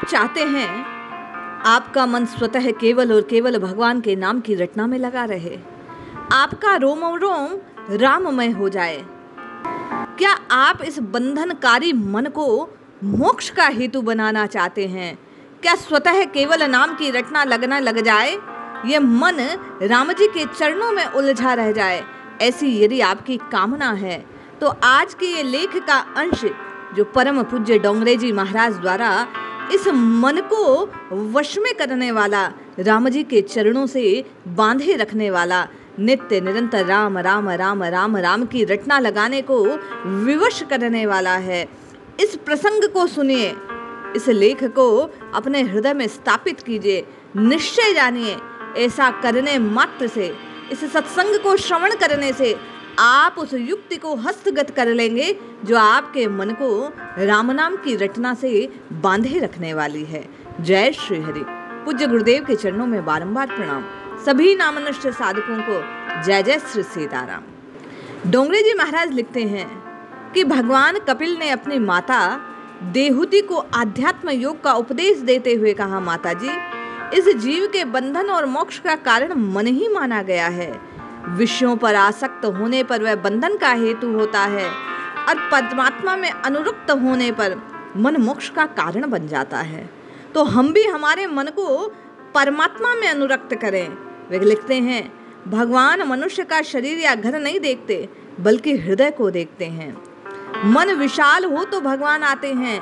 आप चाहते हैं आपका मन स्वतः केवल और केवल भगवान के नाम की रटना में लगा रहे, आपका रोम रोम राममय हो जाए। क्या आप इस बंधनकारी मन को मोक्ष का हेतु बनाना चाहते हैं? क्या स्वतः केवल नाम की रटना लगना लग जाए, ये मन राम जी के चरणों में उलझा रह जाए? ऐसी यदि आपकी कामना है तो आज के ये लेख का अंश जो परम पूज्य डोंगरे जी महाराज द्वारा इस मन को वश में करने वाला, राम जी के चरणों से बांधे रखने वाला, नित्य निरंतर राम राम राम राम राम की रटना लगाने को विवश करने वाला है, इस प्रसंग को सुनिए, इस लेख को अपने हृदय में स्थापित कीजिए। निश्चय जानिए, ऐसा करने मात्र से, इस सत्संग को श्रवण करने से आप उस युक्ति को हस्तगत कर लेंगे जो आपके मन को राम नाम की रटना से बांधे रखने वाली है। जय श्री हरि। पूज्य गुरुदेव के चरणों में बारंबार प्रणाम। सभी नामनिष्ठ साधकों को जय जय श्री सीताराम। डोंगरे जी महाराज लिखते हैं कि भगवान कपिल ने अपनी माता देहुति को आध्यात्म योग का उपदेश देते हुए कहा, माता जी, इस जीव के बंधन और मोक्ष का कारण मन ही माना गया है। विषयों पर आसक्त होने पर वह बंधन का हेतु होता है और परमात्मा में अनुरक्त होने पर मन मोक्ष का कारण बन जाता है। तो हम भी हमारे मन को परमात्मा में अनुरक्त करें। वे लिखते हैं, भगवान मनुष्य का शरीर या घर नहीं देखते बल्कि हृदय को देखते हैं। मन विशाल हो तो भगवान आते हैं।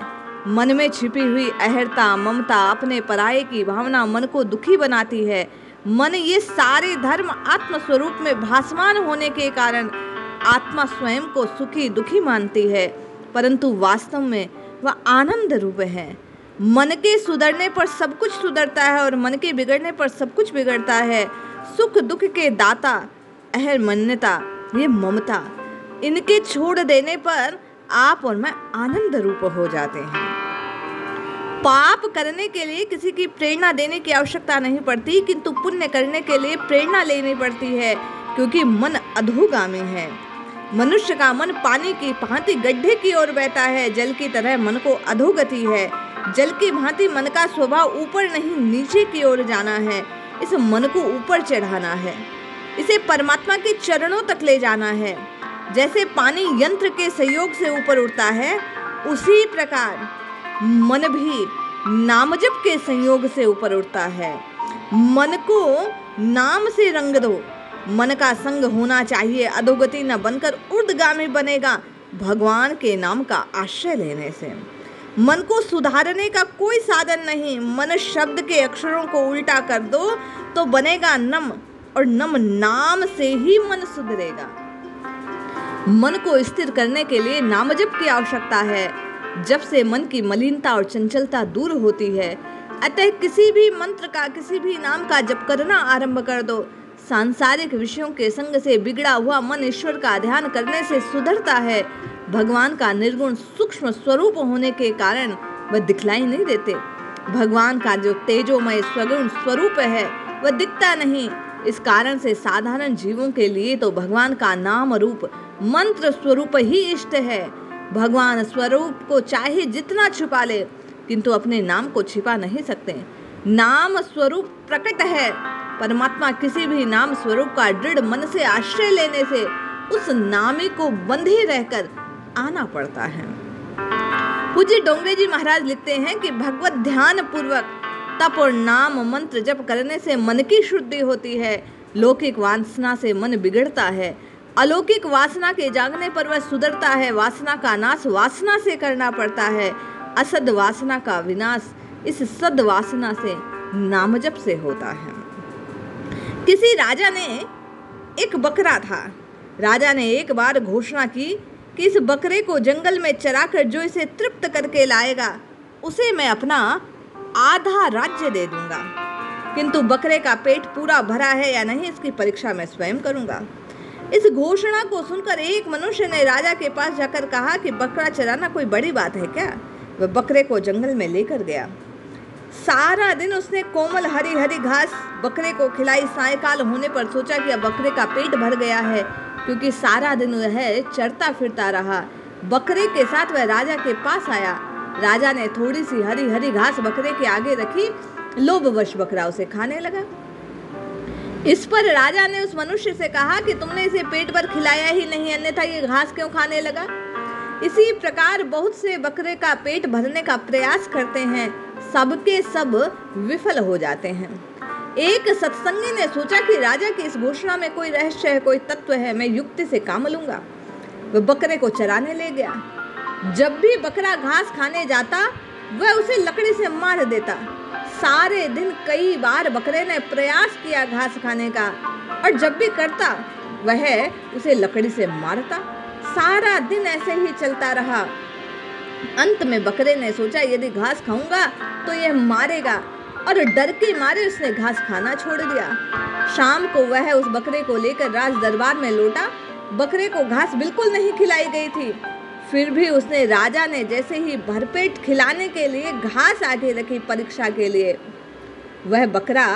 मन में छिपी हुई अहर्ता, ममता, अपने पराये की भावना मन को दुखी बनाती है। मन ये सारे धर्म आत्म स्वरूप में भासमान होने के कारण आत्मा स्वयं को सुखी दुखी मानती है, परंतु वास्तव में वह आनंद रूप है। मन के सुधरने पर सब कुछ सुधरता है और मन के बिगड़ने पर सब कुछ बिगड़ता है। सुख दुख के दाता अहर मन्यता, ये ममता, इनके छोड़ देने पर आप और मैं आनंद रूप हो जाते हैं। पाप करने के लिए किसी की प्रेरणा देने की आवश्यकता नहीं पड़ती, किंतु पुण्य करने के लिए प्रेरणा लेनी पड़ती है, क्योंकि मन अधोगामी है। मनुष्य का मन पानी की भांति गड्ढे की ओर बहता है, जल की तरह मन को अधोगति है। जल की भांति मन का स्वभाव ऊपर नहीं नीचे की ओर जाना है। इस मन को ऊपर चढ़ाना है, इसे परमात्मा के चरणों तक ले जाना है। जैसे पानी यंत्र के सहयोग से ऊपर उठता है, उसी प्रकार मन भी नामजप के संयोग से ऊपर उठता है। मन को नाम से रंग दो। मन का संग होना चाहिए, अधोगति न बनकर ऊर्ध्वगामी बनेगा भगवान के नाम का आश्रय लेने से। मन को सुधारने का कोई साधन नहीं। मन शब्द के अक्षरों को उल्टा कर दो तो बनेगा नम, और नम नाम से ही मन सुधरेगा। मन को स्थिर करने के लिए नामजप की आवश्यकता है। जब से मन की मलिनता और चंचलता दूर होती है, अतः किसी भी मंत्र का, किसी भी नाम का जप करना आरंभ कर दो। सांसारिक विषयों के संग से बिगड़ा हुआ मन ईश्वर का ध्यान करने से सुधरता है। भगवान का निर्गुण सूक्ष्म स्वरूप होने के कारण वह दिखलाई नहीं देते। भगवान का जो तेजोमय स्वगुण स्वरूप है वह दिखता नहीं। इस कारण से साधारण जीवों के लिए तो भगवान का नाम रूप मंत्र स्वरूप ही इष्ट है। भगवान स्वरूप को चाहे जितना छिपा ले, किंतु अपने नाम को छिपा नहीं सकते। नाम स्वरूप प्रकट है। परमात्मा किसी भी नाम स्वरूप का दृढ़ मन से आश्रय लेने से उस नामी को बंधे रहकर आना पड़ता है। पूज्य डोंगरे जी महाराज लिखते हैं कि भगवत ध्यान पूर्वक तप और नाम मंत्र जप करने से मन की शुद्धि होती है। लौकिक वासना से मन बिगड़ता है। अलौकिक वासना के जागने पर वह सुधरता है। वासना का नाश वासना से करना पड़ता है। असद वासना का विनाश इस सद वासना से नामजप से होता है। किसी राजा ने एक बकरा था। राजा ने एक बार घोषणा की कि इस बकरे को जंगल में चराकर जो इसे तृप्त करके लाएगा उसे मैं अपना आधा राज्य दे दूंगा, किंतु बकरे का पेट पूरा भरा है या नहीं इसकी परीक्षा मैं स्वयं करूंगा। इस घोषणा को सुनकर एक मनुष्य ने राजा के पास जाकर कहा कि बकरा चराना कोई बड़ी बात है क्या? वह बकरे को जंगल में लेकर गया। सारा दिन उसने कोमल हरी हरी घास बकरे को खिलाई। सायंकाल होने पर सोचा कि अब बकरे का पेट भर गया है, क्योंकि सारा दिन वह चरता फिरता रहा। बकरे के साथ वह राजा के पास आया। राजा ने थोड़ी सी हरी हरी घास बकरे के आगे रखी। लोभवश बकरा उसे खाने लगा। इस पर राजा ने उस मनुष्य से कहा कि तुमने इसे पेट भर खिलाया ही नहीं, अन्यथा ये घास क्यों खाने लगा। इसी प्रकार बहुत से बकरे का पेट भरने का प्रयास करते हैं, सबके सब विफल हो जाते हैं। एक सत्संगी ने सोचा कि राजा की इस घोषणा में कोई रहस्य है, कोई तत्व है, मैं युक्ति से काम लूंगा। वह बकरे को चराने ले गया। जब भी बकरा घास खाने जाता वह उसे लकड़ी से मार देता। सारे दिन कई बार बकरे ने प्रयास किया घास खाने का, और जब भी करता वह उसे लकड़ी से मारता। सारा दिन ऐसे ही चलता रहा। अंत में बकरे ने सोचा यदि घास खाऊंगा तो यह मारेगा, और डर के मारे उसने घास खाना छोड़ दिया। शाम को वह उस बकरे को लेकर राज दरबार में लौटा। बकरे को घास बिल्कुल नहीं खिलाई गई थी, फिर भी उसने राजा ने जैसे ही भरपेट खिलाने के लिए घास आगे रखी परीक्षा के लिए, वह बकरा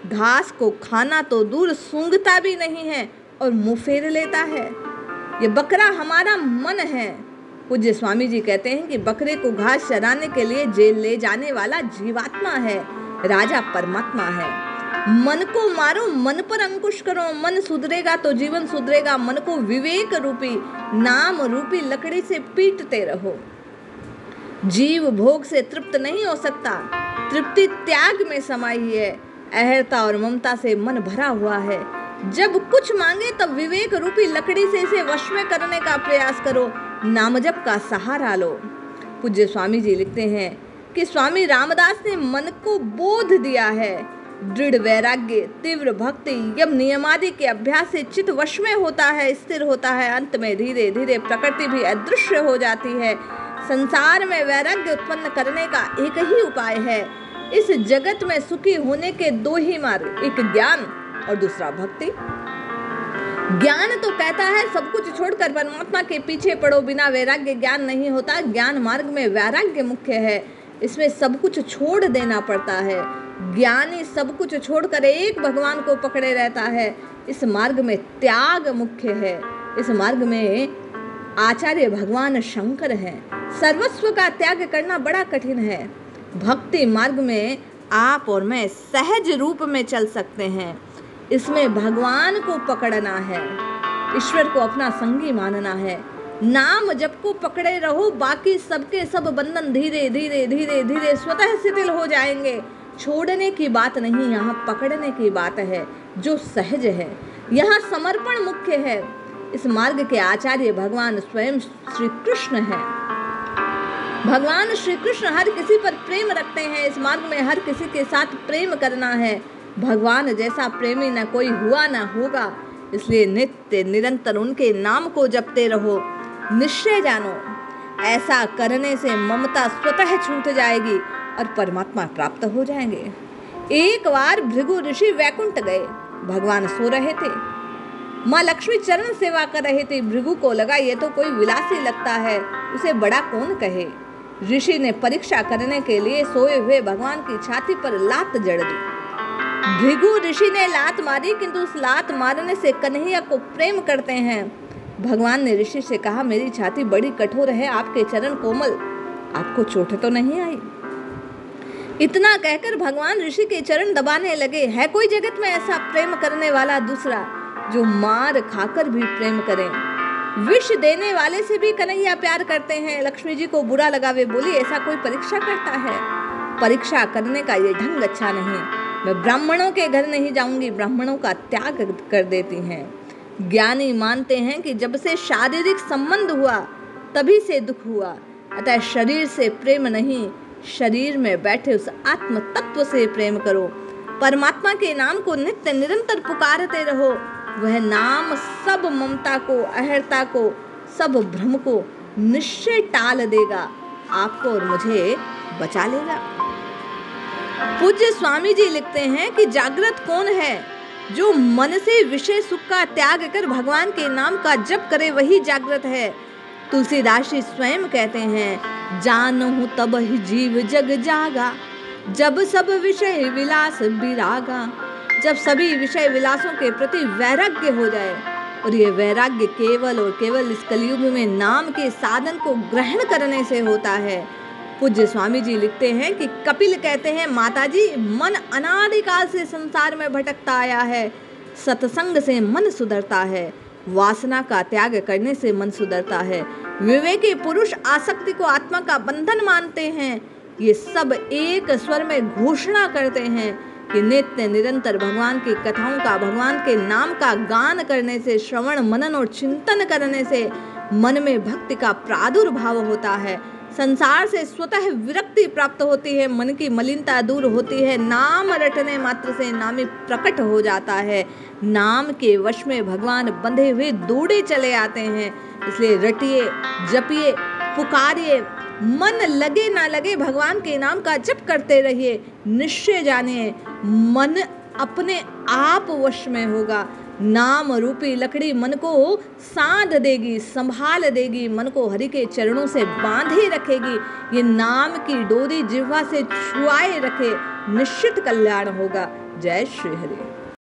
घास को खाना तो दूर सूंघता भी नहीं है और मुंह फेर लेता है। ये बकरा हमारा मन है। पूज्य स्वामी जी कहते हैं कि बकरे को घास चराने के लिए जेल ले जाने वाला जीवात्मा है, राजा परमात्मा है। मन को मारो, मन पर अंकुश करो, मन सुधरेगा तो जीवन सुधरेगा। मन को विवेक रूपी नाम रूपी लकड़ी से पीटते रहो। जीव भोग से तृप्त नहीं हो सकता, तृप्ति त्याग में समाई है। अहर्ता और ममता से मन भरा हुआ है। जब कुछ मांगे तब विवेक रूपी लकड़ी से इसे वश में करने का प्रयास करो, नाम जप का सहारा लो। पूज्य स्वामी जी लिखते हैं कि स्वामी रामदास ने मन को बोध दिया है। दृढ़ वैराग्य, तीव्र भक्ति, यम नियमादि के अभ्यास से चित्त वश में होता है, स्थिर होता है। अंत में धीरे धीरे प्रकृति भी अदृश्य हो जाती है। संसार में वैराग्य उत्पन्न करने का एक ही उपाय है। इस जगत में सुखी होने के दो ही मार्ग, एक ज्ञान और दूसरा भक्ति। ज्ञान तो कहता है सब कुछ छोड़कर परमात्मा के पीछे पड़ो, बिना वैराग्य ज्ञान नहीं होता। ज्ञान मार्ग में वैराग्य मुख्य है, इसमें सब कुछ छोड़ देना पड़ता है। ज्ञानी सब कुछ छोड़कर एक भगवान को पकड़े रहता है। इस मार्ग में त्याग मुख्य है। इस मार्ग में आचार्य भगवान शंकर हैं। सर्वस्व का त्याग करना बड़ा कठिन है। भक्ति मार्ग में आप और मैं सहज रूप में चल सकते हैं। इसमें भगवान को पकड़ना है, ईश्वर को अपना संगी मानना है। नाम जप को पकड़े रहो, बाकी सबके सब बंधन धीरे धीरे धीरे धीरे स्वतः शिथिल हो जाएंगे। छोड़ने की बात नहीं, यहाँ पकड़ने की बात है, जो सहज है। यहाँ समर्पण मुख्य है। इस मार्ग के आचार्य भगवान स्वयं श्री कृष्ण है। भगवान श्री कृष्ण हर किसी पर प्रेम रखते हैं। इस मार्ग में हर किसी के साथ प्रेम करना है। भगवान जैसा प्रेमी न कोई हुआ न होगा, इसलिए नित्य निरंतर उनके नाम को जपते रहो। निश्चय जानो, ऐसा करने से ममता स्वतः छूट जाएगी और परमात्मा प्राप्त हो जाएंगे। एक बार भृगु ऋषि वैकुंठ गए। भगवान सो रहे थे, माँ लक्ष्मी चरण सेवा कर रहे थे। भृगु को लगा ये तो कोई विलासी लगता है, उसे बड़ा कौन कहे। ऋषि ने परीक्षा करने के लिए सोए हुए भगवान की छाती पर लात जड़ दी। भृगु ऋषि ने लात मारी, किंतु उस लात मारने से कन्हैया को प्रेम करते हैं। भगवान ने ऋषि से कहा, मेरी छाती बड़ी कठोर है, आपके चरण कोमल, आपको चोट तो नहीं आई। इतना कहकर भगवान ऋषि के चरण दबाने लगे। है कोई जगत में ऐसा प्रेम करने वाला दूसरा, जो मार खाकर भी प्रेम करे। विष देने वाले से भी कन्हैया प्यार करते हैं। लक्ष्मी जी को बुरा लगा, वे बोली, ऐसा कोई परीक्षा करता है? परीक्षा करने का ये ढंग अच्छा नहीं। मैं ब्राह्मणों के घर नहीं जाऊंगी। ब्राह्मणों का त्याग कर देती हैं। ज्ञानी मानते हैं कि जब से शारीरिक संबंध हुआ तभी से दुख हुआ। अतः शरीर से प्रेम नहीं, शरीर में बैठे उस आत्म तत्व से प्रेम करो। परमात्मा के नाम को नित्य निरंतर पुकारते रहो। वह नाम सब ममता को, अहर्ता को, सब भ्रम को निश्चय टाल देगा। आपको और मुझे बचा लेगा। पूज्य स्वामी जी लिखते हैं कि जागृत कौन है? जो मन से विषय सुख का त्याग कर भगवान के नाम का जप करे, वही जागृत है। तुलसीदास जी स्वयं कहते हैं, जानहु तब ही जीव जग जागा, जब सब विषय विलास विरागा। जब सभी विषय विलासों के प्रति वैराग्य हो जाए, और ये वैराग्य केवल और केवल इस कलयुग में नाम के साधन को ग्रहण करने से होता है। पूज्य स्वामी जी लिखते हैं कि कपिल कहते हैं, माताजी मन अनादिकाल से संसार में भटकता आया है, सत्संग से मन सुधरता है, वासना का त्याग करने से मन सुधरता है। विवेकी पुरुष आसक्ति को आत्मा का बंधन मानते हैं। ये सब एक स्वर में घोषणा करते हैं कि नित्य निरंतर भगवान की कथाओं का, भगवान के नाम का गान करने से, श्रवण मनन और चिंतन करने से मन में भक्ति का प्रादुर्भाव होता है। संसार से स्वतः विरक्ति प्राप्त होती है, मन की मलिनता दूर होती है। नाम रटने मात्र से नामी प्रकट हो जाता है। नाम के वश में भगवान बंधे हुए दौड़े चले आते हैं। इसलिए रटिए, जपिए, पुकारिए, मन लगे ना लगे भगवान के नाम का जप करते रहिए। निश्चय जानिए मन अपने आप वश में होगा। नाम रूपी लकड़ी मन को साध देगी, संभाल देगी, मन को हरि के चरणों से बांधे रखेगी। ये नाम की डोरी जिह्वा से छुआए रखे, निश्चित कल्याण होगा। जय श्री हरि।